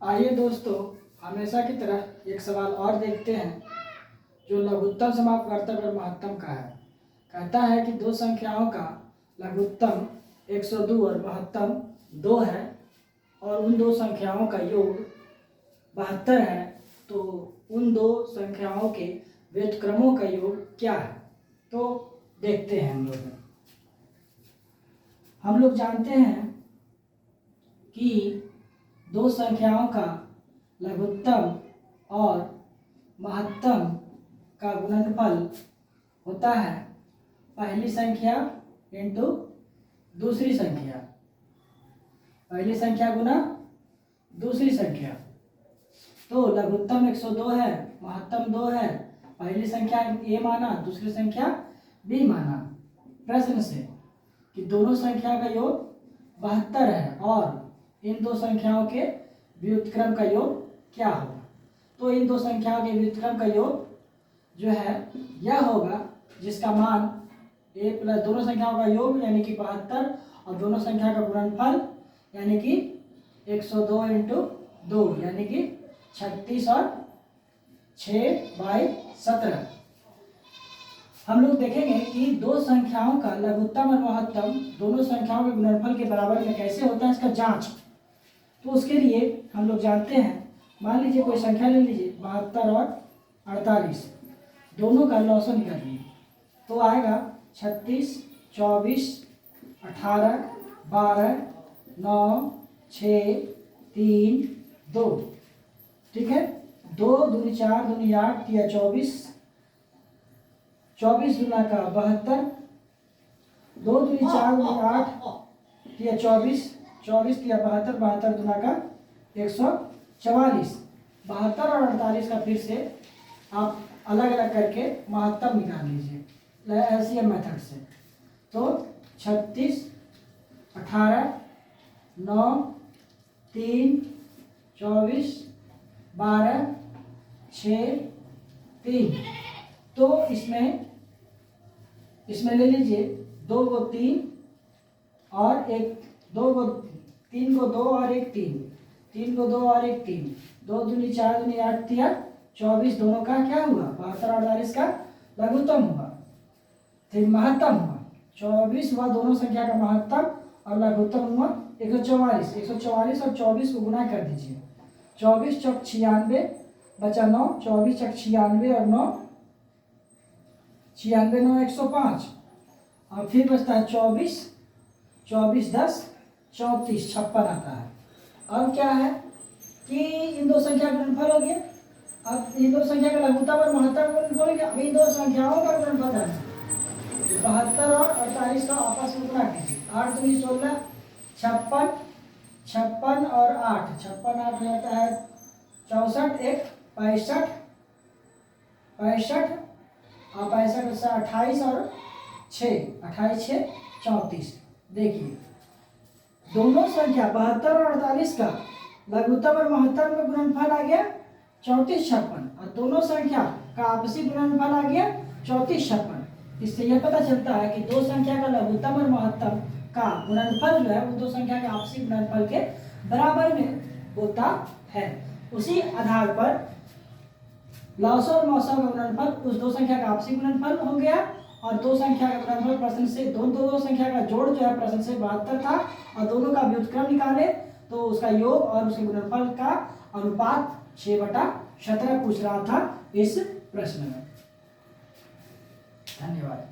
आइए दोस्तों, हमेशा की तरह एक सवाल और देखते हैं जो लघुत्तम समापवर्तक और महत्तम का है। कहता है कि दो संख्याओं का लघुत्तम 102 और महत्तम 2 है और उन दो संख्याओं का योग 72 है, तो उन दो संख्याओं के व्युत्क्रमों का योग क्या है। तो देखते हैं हम लोग जानते हैं कि दो संख्याओं का लघुत्तम और महत्तम का गुणनफल होता है पहली संख्या इंटू दूसरी संख्या, पहली संख्या गुना दूसरी संख्या। तो लघुत्तम 102 है, महत्तम 2 है, पहली संख्या ए माना, दूसरी संख्या बी माना। प्रश्न से कि दोनों संख्या का योग 72 है और इन दो संख्याओं के व्युत्क्रम का योग क्या होगा। तो इन दो संख्याओं के व्युत्क्रम का योग जो है यह होगा जिसका मान ए प्लस दोनों संख्याओं का योग यानी कि 72 और दोनों संख्या का गुणनफल यानी कि 102 इंटू 2 यानी कि 36 और 6/17। हम लोग देखेंगे कि दो संख्याओं का लघुत्तम और महत्तम दोनों संख्याओं के गुणनफल के बराबर में कैसे होता है इसका जांच। तो उसके लिए हम लोग जानते हैं, मान लीजिए कोई संख्या ले लीजिए 72 और 48, दोनों का लॉसो निकालिए तो आएगा 36, 24, 18, 12, 9, 6, 3, 2। ठीक है, 2 दूनी 4 दूनी 8 या 24, 24 दूना का 72, 2 दूनी 4 दूनी 8 या 24, 24 या 72, 72 दूना का 144। 72 और 48 का फिर से आप अलग अलग करके महत्तम निकाल लीजिए एलसीएम मेथड से। तो 36, 18, 9, 3, 24, 12, 6, 3। तो इसमें ले लीजिए 2 को 3 और 1, 2 को 3 को 2 और 1 3, 3 को 2 और 1 3, 2 दूनी 4 दूनी 8 या 24 दोनों का क्या हुआ 72 और 48 का लघुत्तम हुआ। फिर महत्तम हुआ 24 हुआ दोनों संख्या का महत्तम और लघुत्तम हुआ 144। 144 और 24 को गुना कर दीजिए, 24 चौक 96 बचा 9, 24 चौक 96 और 9 96 9 105 और फिर बचता है 24, 24 10 34 56 आता है। अब क्या है कि इन दो संख्या का गुणनफल हो गया। अब इन दो संख्या का लघुत्तम और महत्तम गुणनफल हो गया। अब इन दो संख्याओं का गुणनफल है 72 और 48 का आपस में गुणा कीजिए। 8 दूनी 16, 56, 56 और 8, 56 8 हो जाता है 64, 1 65, 65 और 65 से 28 और 6, 28 6 34। देखिए दोनों संख्या 72 और 48 का लघुत्तम और महत्तम का गुणनफल आ गया 34 56 और दोनों संख्या का आपसी गुणनफल आ गया 34 56। इससे यह पता चलता है कि दो संख्या का लघुत्तम और महत्तम का गुणनफल जो है वो दो संख्या के आपसी गुणनफल के बराबर में होता है। उसी आधार पर लॉसो और मौसो का गुणनफल उस दो संख्या का आपसी गुणनफल हो गया और दो संख्या का गुणनफल प्रश्न से दो संख्या का जोड़ जो है प्रश्न से 72 था और दोनों का व्युत्क्रम निकाले तो उसका योग और उसके गुणनफल का अनुपात 6/17 पूछ रहा था इस प्रश्न में। धन्यवाद।